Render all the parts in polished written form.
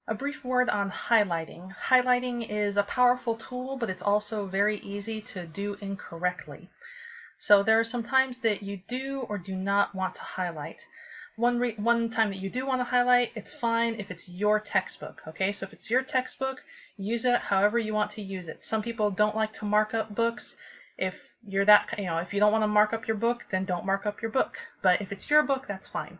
A brief word on highlighting. Highlighting is a powerful tool, but it's also very easy to do incorrectly. So there are some times that you do or do not want to highlight. One time that you do want to highlight, it's fine if it's your textbook, okay? So if it's your textbook, use it however you want to use it. Some people don't like to mark up books. If you're that, if you don't want to mark up your book, then don't mark up your book. But if it's your book, that's fine.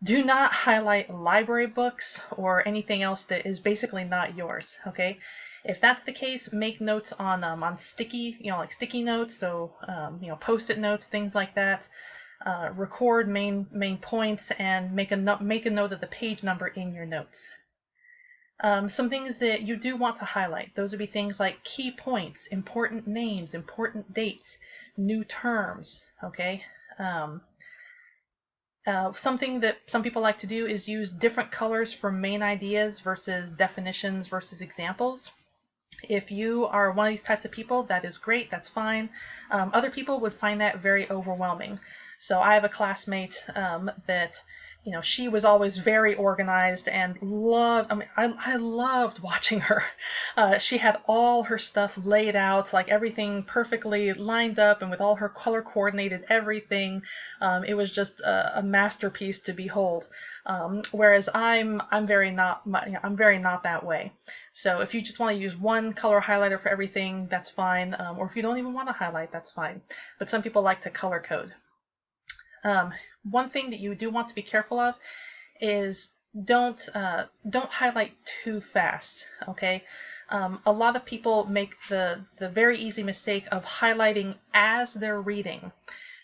Do not highlight library books or anything else that is basically not yours, okay? If that's the case, make notes on sticky, like sticky notes, so post-it notes, things like that. Record main points and make a note of the page number in your notes. Some things that you do want to highlight, those would be things like key points, important names, important dates, new terms, okay? Something that some people like to do is use different colors for main ideas versus definitions versus examples. If you are one of these types of people, that is great, that's fine. Other people would find that very overwhelming. So I have a classmate that, she was always very organized and I loved watching her. She had all her stuff laid out, like everything perfectly lined up and with all her color coordinated everything. It was just a masterpiece to behold. Whereas I'm very not that way. So if you just want to use one color highlighter for everything, that's fine. Or if you don't even want to highlight, that's fine. But some people like to color code. One thing that you do want to be careful of is don't highlight too fast. Okay, a lot of people make the very easy mistake of highlighting as they're reading.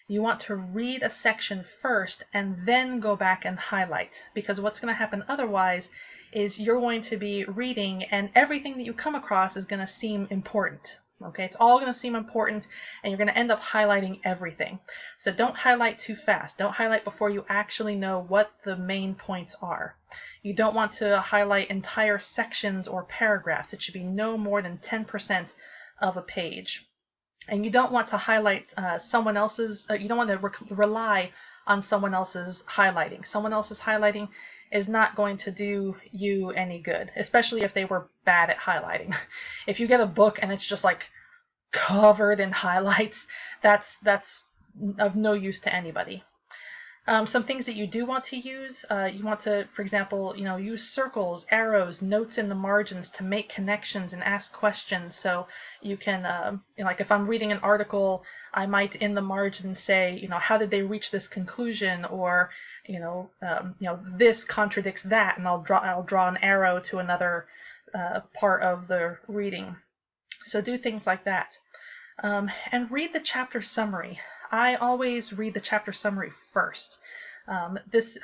You want to read a section first and then go back and highlight, because what's going to happen otherwise is you're going to be reading and everything that you come across is going to seem important. Okay, it's all going to seem important and you're going to end up highlighting everything. So don't highlight too fast. Don't highlight before you actually know what the main points are. You don't want to highlight entire sections or paragraphs. It should be no more than 10% of a page. And you don't want to highlight someone else's, you don't want to rely on someone else's highlighting. Someone else's highlighting is not going to do you any good, especially if they were bad at highlighting. If you get a book and it's just like covered in highlights, that's of no use to anybody. Some things that you do want to use, you want to, for example, use circles, arrows, notes in the margins to make connections and ask questions. So you can, like if I'm reading an article, I might in the margin say, how did they reach this conclusion, or this contradicts that, and I'll draw an arrow to another part of the reading. So do things like that. And read the chapter summary. I always read the chapter summary first. This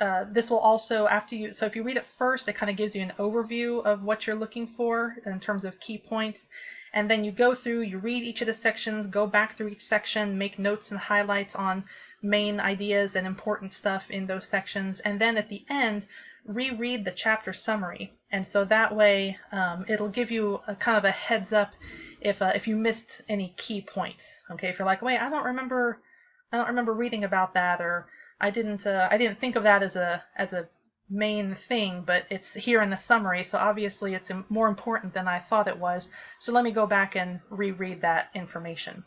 will also, so if you read it first, it kind of gives you an overview of what you're looking for in terms of key points. And then you go through, you read each of the sections, go back through each section, make notes and highlights on main ideas and important stuff in those sections. And then at the end, reread the chapter summary. And so that way, it'll give you a kind of a heads up if you missed any key points. Okay, if you're like, wait, I don't remember reading about that, or I didn't think of that as a main thing, but it's here in the summary, so obviously it's more important than I thought it was. So let me go back and reread that information.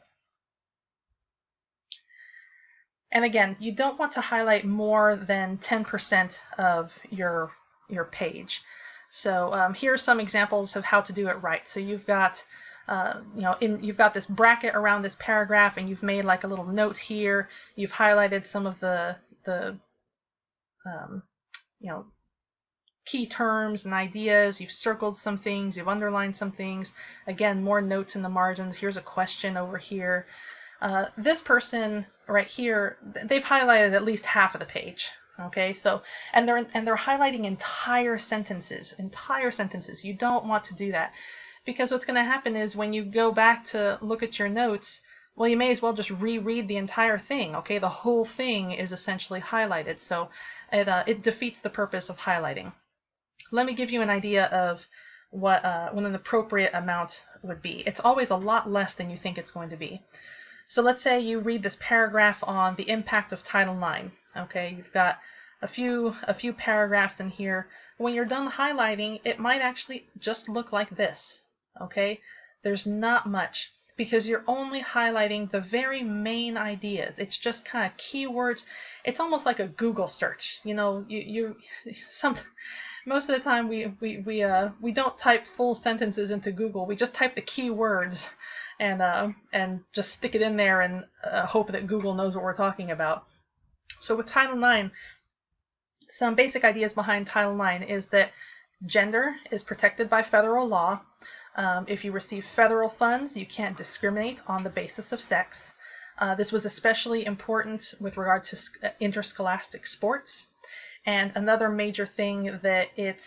And again, you don't want to highlight more than 10% of your page. So here are some examples of how to do it right. So you've got you've got this bracket around this paragraph, and you've made like a little note here. You've highlighted some of the key terms and ideas. You've circled some things. You've underlined some things. Again, more notes in the margins. Here's a question over here. This person right here, they've highlighted at least half of the page. Okay, so and they're highlighting entire sentences. You don't want to do that, because what's going to happen is when you go back to look at your notes, well, you may as well just reread the entire thing. Okay, the whole thing is essentially highlighted, so it defeats the purpose of highlighting. Let me give you an idea of what an appropriate amount would be. It's always a lot less than you think it's going to be. So let's say you read this paragraph on the impact of Title IX. Okay, you've got a few paragraphs in here. when you're done highlighting, it might actually just look like this, okay? There's not much, because you're only highlighting the very main ideas. It's just kind of keywords. It's almost like a Google search. You know, most of the time we don't type full sentences into Google. We just type the keywords and just stick it in there and hope that Google knows what we're talking about. So with Title IX, some basic ideas behind Title IX is that gender is protected by federal law. If you receive federal funds, you can't discriminate on the basis of sex. This was especially important with regard to interscholastic sports. And another major thing that it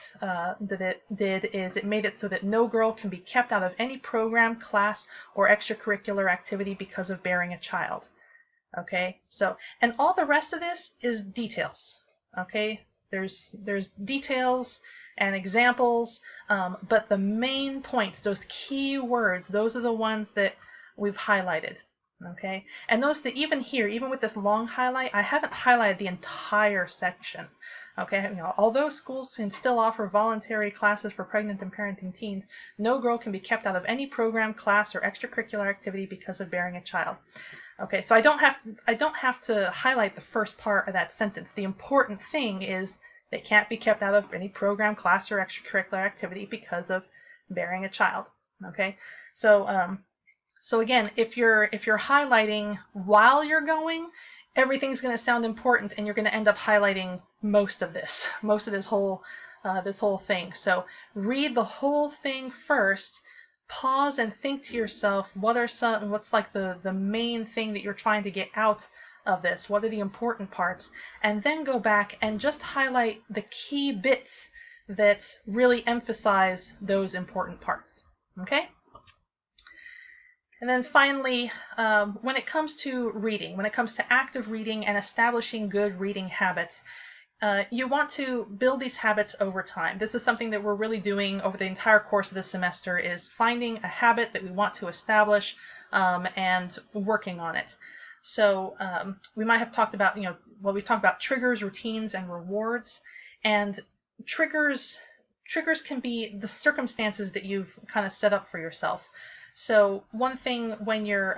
did is it made it so that no girl can be kept out of any program, class, or extracurricular activity because of bearing a child. Okay, so, and all the rest of this is details. Okay, there's details and examples, but the main points, those key words, those are the ones that we've highlighted. Okay, and notice that even here, even with this long highlight, I haven't highlighted the entire section. Okay, you know, although schools can still offer voluntary classes for pregnant and parenting teens, no girl can be kept out of any program, class, or extracurricular activity because of bearing a child. Okay, so I don't have to highlight the first part of that sentence. The important thing is they can't be kept out of any program, class, or extracurricular activity because of bearing a child. Okay, so again, if you're highlighting while you're going, everything's going to sound important, and you're going to end up highlighting most of this whole thing. So read the whole thing first. Pause and think to yourself, what's like the main thing that you're trying to get out of this? What are the important parts? And then go back and just highlight the key bits that really emphasize those important parts. Okay? And then finally, when it comes to reading, when it comes to active reading and establishing good reading habits, you want to build these habits over time. This is something that we're really doing over the entire course of the semester, is finding a habit that we want to establish and working on it. So we might have talked about, we've talked about triggers, routines, and rewards. And triggers can be the circumstances that you've kind of set up for yourself. So one thing when you're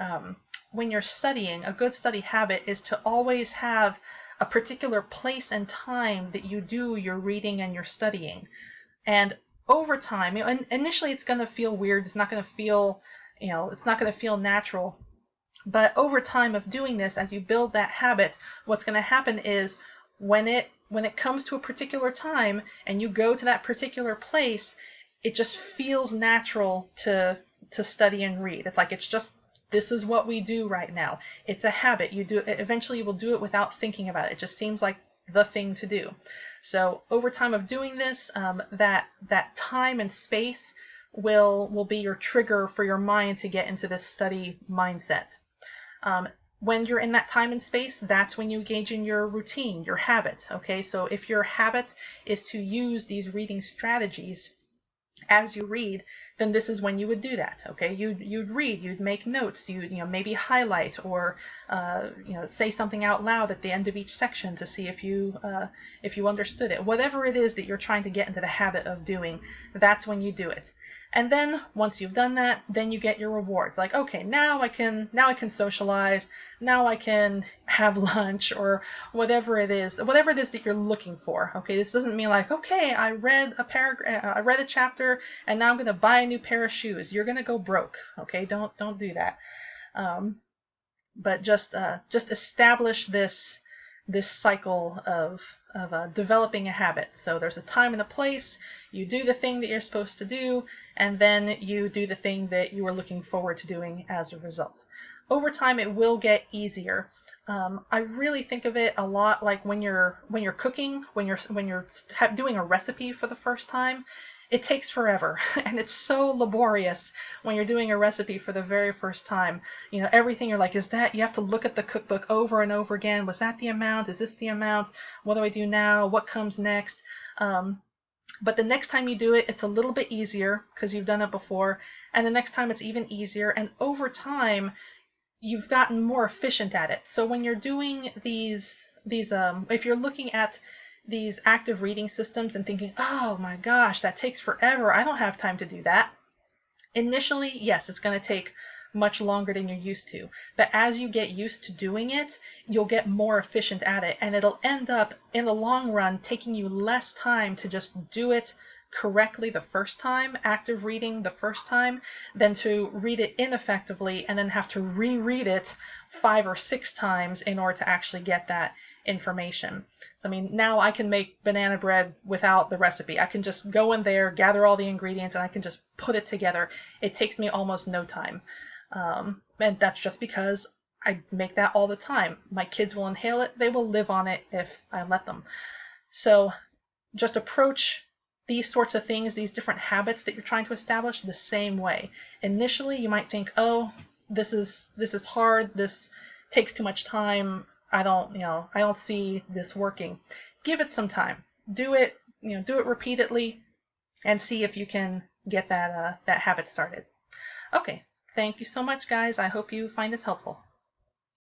studying, a good study habit is to always have a particular place and time that you do your reading and your studying. And over time, initially it's going to feel weird. It's not going to feel, it's not going to feel natural. But over time of doing this, as you build that habit, what's going to happen is when it comes to a particular time and you go to that particular place, it just feels natural to study and read. It's like this is what we do right now. It's a habit. You do it. Eventually you will do it without thinking about it. It just seems like the thing to do. So over time of doing this, that time and space will be your trigger for your mind to get into this study mindset. When you're in that time and space, that's when you engage in your routine, your habit. Okay, so if your habit is to use these reading strategies as you read, then this is when you would do that. Okay, you'd read, you'd make notes, you maybe highlight or say something out loud at the end of each section to see if you understood it. Whatever it is that you're trying to get into the habit of doing, that's when you do it. And then once you've done that, then you get your rewards. Like, okay, now I can socialize, now I can have lunch, or whatever it is that you're looking for. Okay, this doesn't mean like, okay, I read a chapter and now I'm going to buy a new pair of shoes. You're going to go broke. Okay, don't do that. But just establish this cycle of developing a habit. So there's a time and a place. You do the thing that you're supposed to do, and then you do the thing that you are looking forward to doing as a result. Over time, it will get easier. I really think of it a lot like when you're cooking, when you're doing a recipe for the first time. It takes forever, and it's so laborious when you're doing a recipe for the very first time. Everything you're like, you have to look at the cookbook over and over again. Was that the amount? Is this the amount? What do I do now? What comes next? But the next time you do it, it's a little bit easier because you've done it before, and the next time it's even easier, and over time, you've gotten more efficient at it. So when you're doing these if you're looking at these active reading systems and thinking, oh my gosh, that takes forever. I don't have time to do that. Initially, yes, it's going to take much longer than you're used to. But as you get used to doing it, you'll get more efficient at it. And it'll end up, in the long run, taking you less time to just do it correctly the first time, active reading the first time, than to read it ineffectively and then have to reread it 5 or 6 times in order to actually get that information. So, I mean, now I can make banana bread without the recipe. I can just go in there, gather all the ingredients, and I can just put it together. It takes me almost no time. And that's just because I make that all the time. My kids will inhale it. They will live on it if I let them. So just approach these sorts of things, these different habits that you're trying to establish, the same way. Initially, you might think, oh, this is hard. This takes too much time. I don't see this working. Give it some time. Do it repeatedly and see if you can get that habit started. Okay. Thank you so much, guys. I hope you find this helpful.